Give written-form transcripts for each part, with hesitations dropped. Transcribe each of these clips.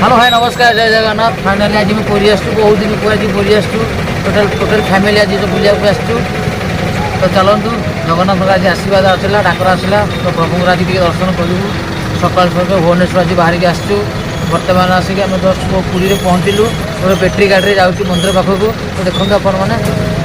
hello hi नमस्कार जय Jagannath finally आज मैं पुरी आसू बहुत दिन पर आज पुरी आसू टोटाल फैमिली आज बुलाक आसू तो चलतु जगन्नाथ आज आशीर्वाद आसला डाकर आसला तो प्रभु आज टे दर्शन करूँ सकाल सकाल भुवनेश्वर आज बाहर आसचु बर्तमान आसिक आम जस्ट पुरी पहुँचलु गोटे बैटेरी गाड़ी जाऊँ मंदिर पाखक तो देखते आपण मैंने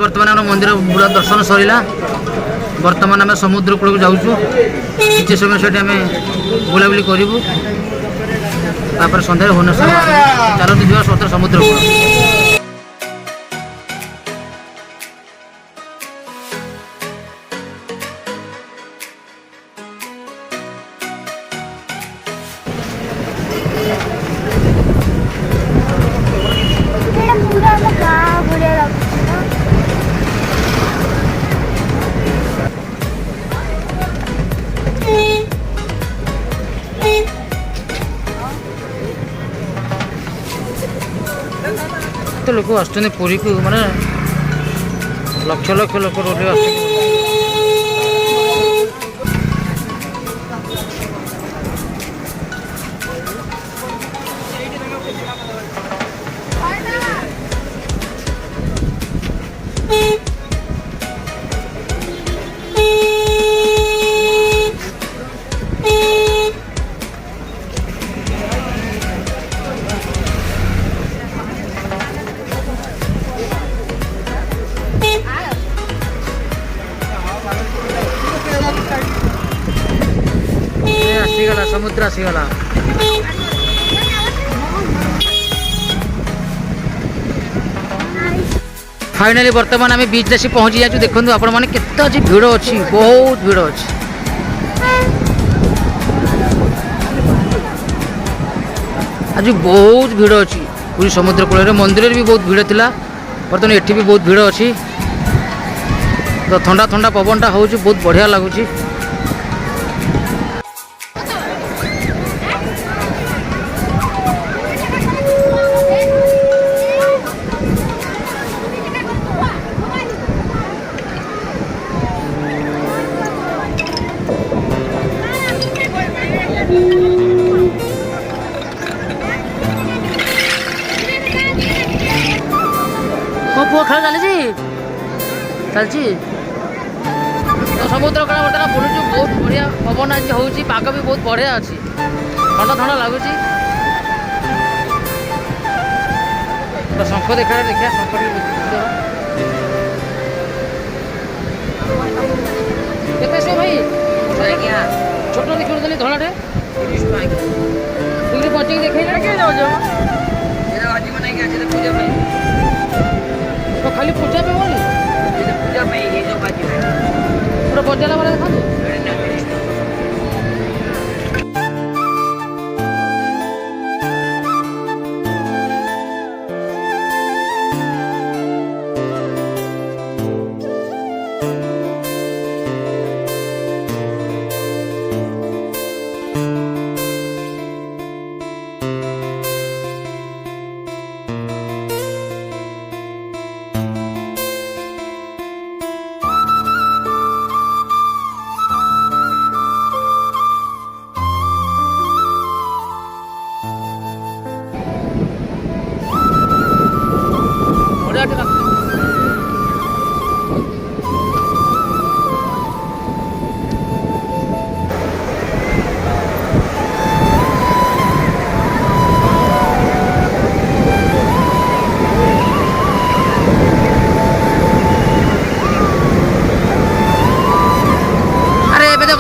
बर्तमान आम मंदिर बुला दर्शन सरला बर्तमान आम समुद्र कूल को जाऊँ किसी समय से बुलाबुली करूँ सन्ध्या भुवनेश्वर चलते जा स्वतः समुद्र कूल तो लोक आसुच्च पुरी को माने लक्ष लक्ष लोक रोड आस आसीगला समुद्र आसीगला फाइनाली बर्तमान आम बीच आसी पहुँची जाऊँ देखो आपण मैंने केते आज भिड़ अच्छी बहुत भिड़ अच्छी आज बहुत भिड़ अच्छी पूरी समुद्र कूल मंदिर भी बहुत भिड़ थिला बर्तमान एठी भी बहुत भिड़ अच्छी तो ठंडा ठंडा पवनटा हो बहुत बढ़िया लगुच पुआ खेल चलती तो समुद्र कूल बर्तमान बुलूँ बहुत बढ़िया पवन आज हो पाग भी बहुत बढ़िया अच्छी ठंडा ठंडा लगुच तो शंख देखा देखिए शंख केते सो भाई छोट देखिए धड़ाटे बचिक देखे पूजा तो खाली पूजा पे बोली पूजा पे ये जो बाजी पूरा बजाला वाला देखा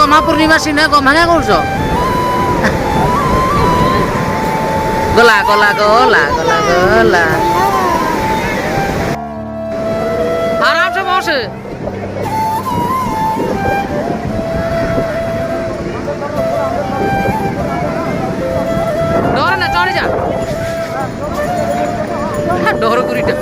गमा पूर्णिमा सीना गमा क्या गला गला गला गला गला आराम से बस ଚଢ଼େ ନା ଚଢ଼େ ଯା ଡର କରିଟା